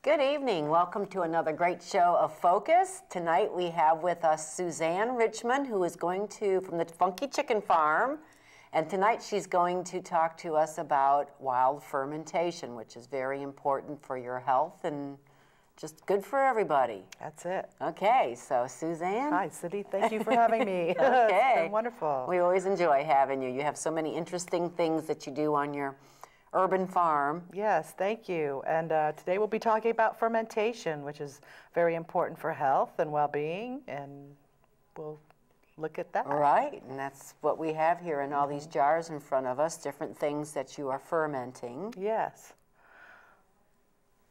Good evening. Welcome to another great show of Focus. Tonight we have with us Suzanne Richmond, who is going to, from the Funky Chicken Farm, and tonight she's going to talk to us about wild fermentation, which is very important for your health and just good for everybody. That's it. Okay, so Suzanne. Hi, Cindy. Thank you for having me. Okay. It's been wonderful. We always enjoy having you. You have so many interesting things that you do on your urban farm. Yes, thank you. And today we'll be talking about fermentation, which is very important for health and well-being, and we'll look at that. Right, and that's what we have here in all these jars in front of us, different things that you are fermenting. Yes.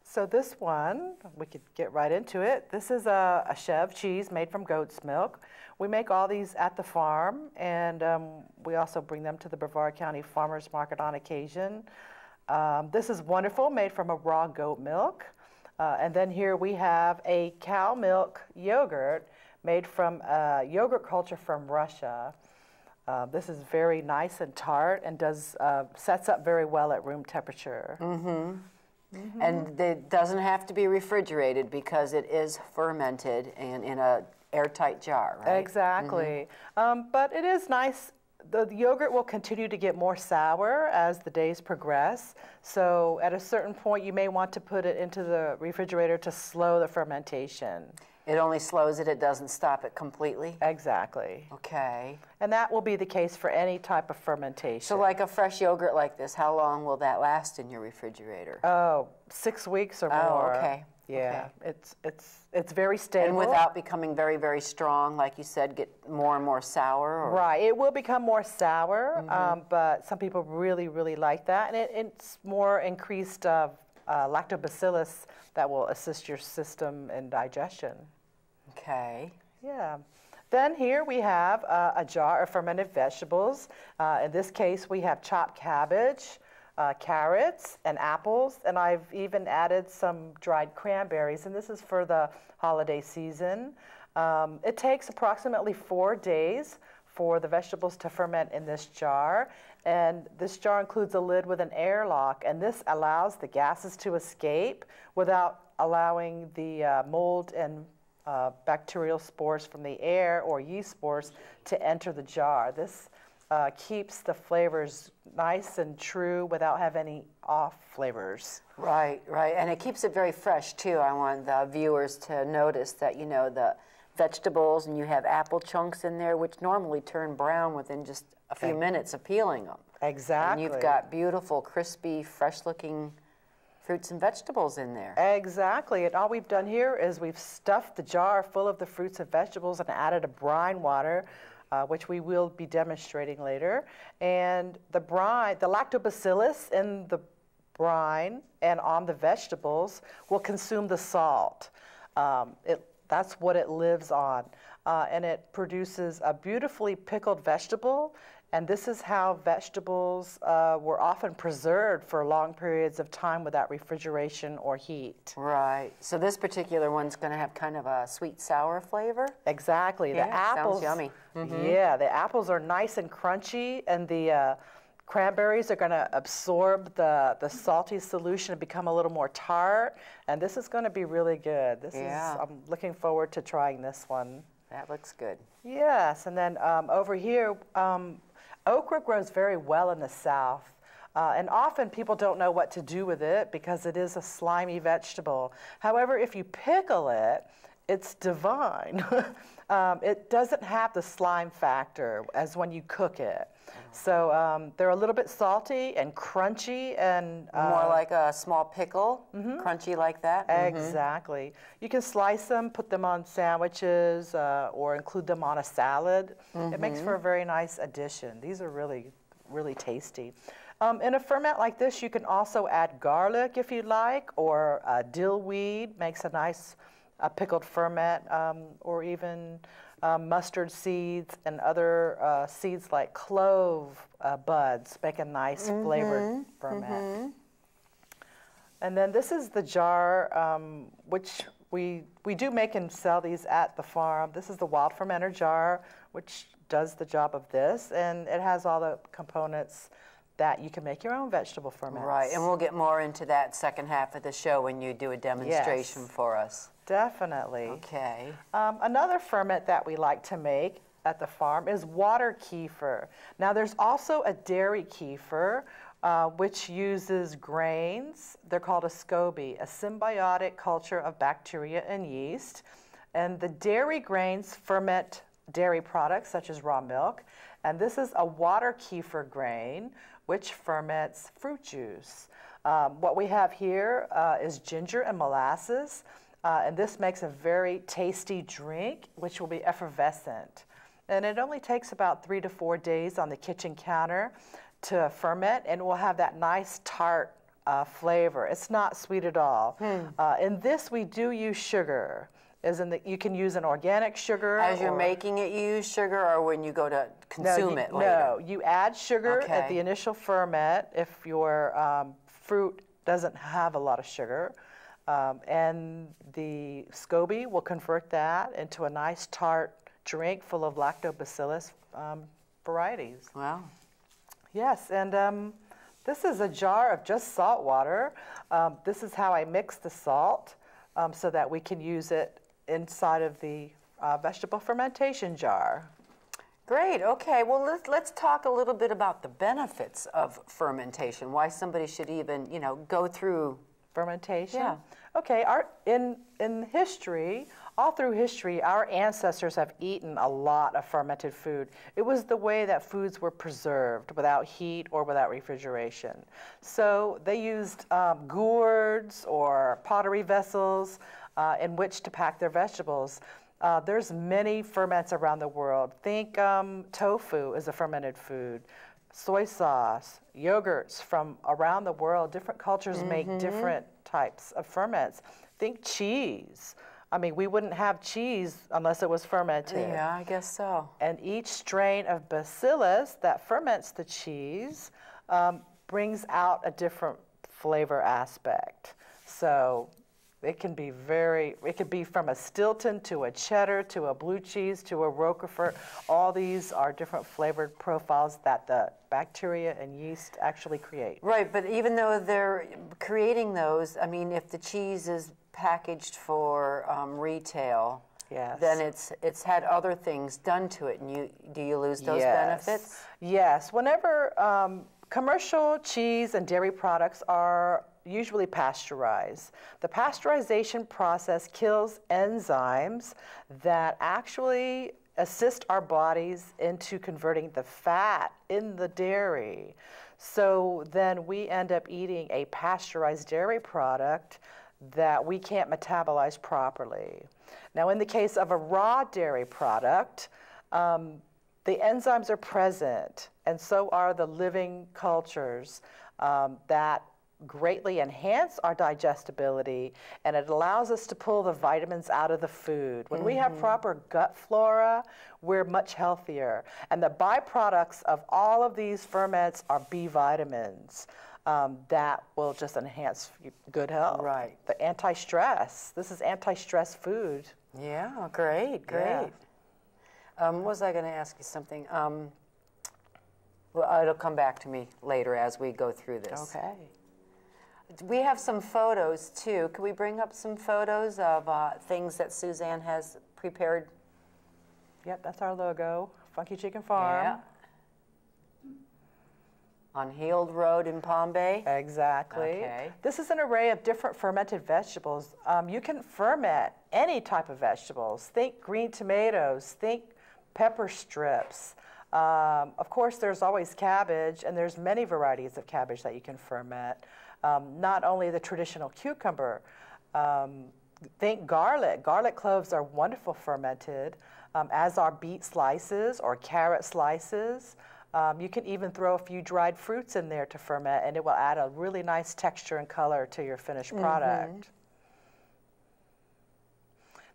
So this one, we could get right into it. This is a Chev cheese made from goat's milk. We make all these at the farm, and we also bring them to the Brevard County Farmers Market on occasion. This is wonderful, made from a raw goat milk. And then here we have a cow milk yogurt made from yogurt culture from Russia. This is very nice and tart and sets up very well at room temperature. And it doesn't have to be refrigerated because it is fermented and in a airtight jar, right? Exactly. But it is nice. The yogurt will continue to get more sour as the days progress. So at a certain point, you may want to put it into the refrigerator to slow the fermentation. It only slows it, it doesn't stop it completely? Exactly. Okay. And that will be the case for any type of fermentation. So like a fresh yogurt like this, how long will that last in your refrigerator? Oh, 6 weeks or more. Oh, okay. Yeah, okay. It's very stable. And without becoming very, very strong, like you said, get more and more sour? Or? Right, it will become more sour, but some people really, really like that. And it's more increased lactobacillus that will assist your system in digestion. Okay. Yeah. Then here we have a jar of fermented vegetables. In this case, we have chopped cabbage, carrots, and apples, and I've even added some dried cranberries, and this is for the holiday season. It takes approximately 4 days for the vegetables to ferment in this jar, and this jar includes a lid with an airlock, and this allows the gases to escape without allowing the mold and bacterial spores from the air or yeast spores to enter the jar. This keeps the flavors nice and true without having any off flavors. Right, right, and it keeps it very fresh too. I want the viewers to notice that, you know, the vegetables, and you have apple chunks in there, which normally turn brown within just a few minutes of peeling them. Exactly. And you've got beautiful, crispy, fresh-looking fruits and vegetables in there. Exactly, and all we've done here is we've stuffed the jar full of the fruits and vegetables and added a brine water, which we will be demonstrating later. And the brine, the lactobacillus in the brine and on the vegetables will consume the salt. That's what it lives on. And it produces a beautifully pickled vegetable. And this is how vegetables were often preserved for long periods of time without refrigeration or heat. Right. So this particular one's going to have kind of a sweet sour flavor? Exactly. Yeah, the apples, sounds yummy. Yeah, the apples are nice and crunchy, and the cranberries are going to absorb the salty solution and become a little more tart. And this is going to be really good. I'm looking forward to trying this one. That looks good. Yes, and then over here, okra grows very well in the South, and often people don't know what to do with it because it is a slimy vegetable. However, if you pickle it, it's divine. It doesn't have the slime factor as when you cook it. So they're a little bit salty and crunchy and... more like a small pickle, crunchy like that? Exactly. You can slice them, put them on sandwiches, or include them on a salad. It makes for a very nice addition. These are really, really tasty. In a ferment like this, you can also add garlic if you like, or dill weed makes a nice pickled ferment, or even mustard seeds and other seeds like clove buds make a nice flavored ferment. And then this is the jar, which we do make and sell these at the farm. This is the wild fermenter jar, which does the job of this, and it has all the components that you can make your own vegetable ferments. Right, and we'll get more into that second half of the show when you do a demonstration for us. Definitely. Okay. Another ferment that we like to make at the farm is water kefir. Now there's also a dairy kefir, which uses grains. They're called a SCOBY, a symbiotic culture of bacteria and yeast. And the dairy grains ferment dairy products such as raw milk. And this is a water kefir grain, which ferments fruit juice. What we have here is ginger and molasses. And this makes a very tasty drink, which will be effervescent. And it only takes about 3 to 4 days on the kitchen counter to ferment, and we'll have that nice tart flavor. It's not sweet at all. In this, we do use sugar. As in you can use an organic sugar. As you're making it, you use sugar, or when you go to consume it later? No, you add sugar at the initial ferment if your fruit doesn't have a lot of sugar. And the SCOBY will convert that into a nice tart drink full of lactobacillus varieties. Wow. Yes, and this is a jar of just salt water. This is how I mix the salt so that we can use it inside of the vegetable fermentation jar. Great, okay, well let's talk a little bit about the benefits of fermentation, why somebody should even, go through fermentation? Yeah. Okay, in history, all through history, our ancestors have eaten a lot of fermented food. It was the way that foods were preserved without heat or without refrigeration. So they used gourds or pottery vessels in which to pack their vegetables. There's many ferments around the world. Think tofu is a fermented food. Soy sauce, yogurts from around the world. Different cultures make different types of ferments. Think cheese. I mean, we wouldn't have cheese unless it was fermented. Yeah, I guess so. And each strain of bacillus that ferments the cheese brings out a different flavor aspect. So it can be it could be from a Stilton to a cheddar to a blue cheese to a Roquefort. All these are different flavored profiles that the bacteria and yeast actually create. Right, but even though they're creating those, I mean, if the cheese is packaged for retail, then it's had other things done to it, and do you lose those benefits? Yes, whenever commercial cheese and dairy products are usually pasteurized. The pasteurization process kills enzymes that actually assist our bodies into converting the fat in the dairy. So then we end up eating a pasteurized dairy product that we can't metabolize properly. Now, in the case of a raw dairy product, the enzymes are present, and so are the living cultures that greatly enhance our digestibility, and it allows us to pull the vitamins out of the food. When we have proper gut flora, we're much healthier. And the byproducts of all of these ferments are B vitamins that will just enhance good health. Right. The anti-stress. This is anti-stress food. Yeah, great. Yeah. What was I going to ask you something? Well, it'll come back to me later as we go through this. Okay. We have some photos too. Can we bring up some photos of things that Suzanne has prepared? Yep, that's our logo, Funky Chicken Farm. Yeah. On Heald Road in Palm Bay? Exactly. Okay. This is an array of different fermented vegetables. You can ferment any type of vegetables. Think green tomatoes, think pepper strips. Of course, there's always cabbage, and there's many varieties of cabbage that you can ferment. Not only the traditional cucumber, think garlic. Garlic cloves are wonderful fermented, as are beet slices or carrot slices. You can even throw a few dried fruits in there to ferment, and it will add a really nice texture and color to your finished product.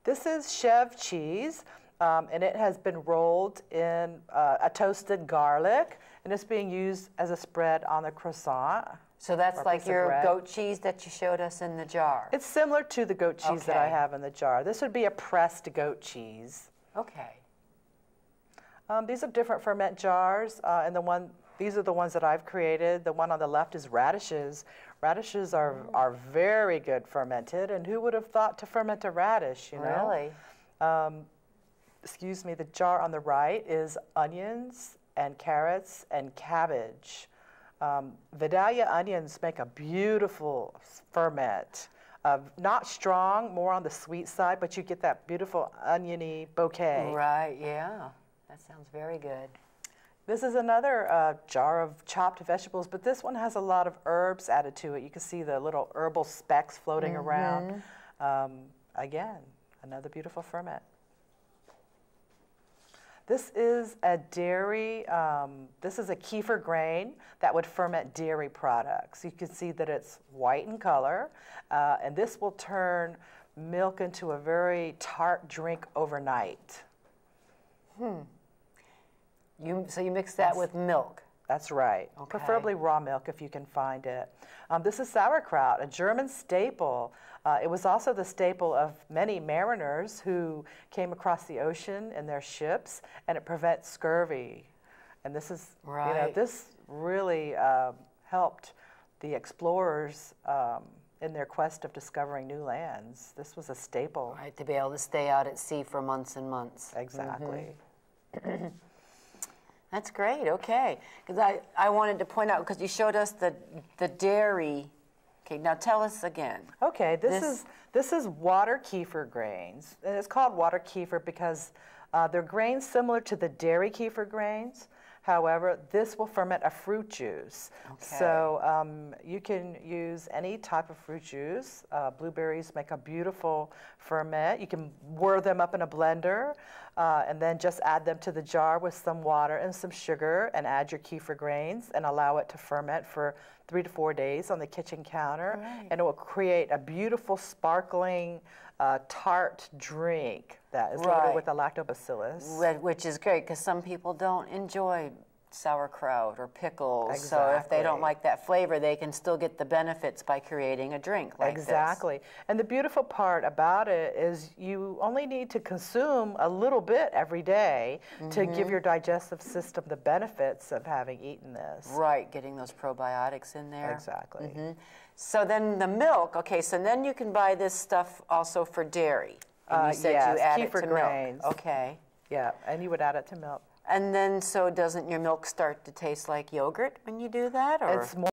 This is Chev cheese, and it has been rolled in a toasted garlic, and it's being used as a spread on the croissant. So that's like your goat cheese that you showed us in the jar? It's similar to the goat cheese that I have in the jar. This would be a pressed goat cheese. Okay. These are different ferment jars, and the one These are the ones that I've created. The one on the left is radishes. Radishes are very good fermented, and who would have thought to ferment a radish, you know? Really? Excuse me, the jar on the right is onions and carrots and cabbage. Vidalia onions make a beautiful ferment. Not strong, more on the sweet side, but you get that beautiful oniony bouquet. Right, yeah. That sounds very good. This is another jar of chopped vegetables, but this one has a lot of herbs added to it. You can see the little herbal specks floating around. Again, another beautiful ferment. This is a dairy, this is a kefir grain that would ferment dairy products. You can see that it's white in color, and this will turn milk into a very tart drink overnight. So you mix that with milk? That's right. Okay. Preferably raw milk if you can find it. This is sauerkraut, a German staple. It was also the staple of many mariners who came across the ocean in their ships, and it prevents scurvy. And this is, you know, this really helped the explorers in their quest of discovering new lands. This was a staple. Right, to be able to stay out at sea for months and months. Exactly. That's great, okay. Because I wanted to point out, because you showed us the dairy. Okay, now tell us again. Okay, this is water kefir grains. And it's called water kefir because they're grains similar to the dairy kefir grains. However, this will ferment a fruit juice. Okay. So you can use any type of fruit juice. Blueberries make a beautiful ferment. You can whir them up in a blender and then just add them to the jar with some water and some sugar and add your kefir grains and allow it to ferment for 3 to 4 days on the kitchen counter. Right. And it will create a beautiful, sparkling, tart drink that is loaded with a lactobacillus. Which is great, because some people don't enjoy sauerkraut or pickles. Exactly. So if they don't like that flavor, they can still get the benefits by creating a drink like Exactly. And the beautiful part about it is you only need to consume a little bit every day to give your digestive system the benefits of having eaten this. Right, getting those probiotics in there. Exactly. So then the milk, okay, so then you can buy this stuff also for dairy. And you said yes, you add it kefir to grains. milk. Okay. Yeah, and you would add it to milk. And then, so doesn't your milk start to taste like yogurt when you do that? Or? It's more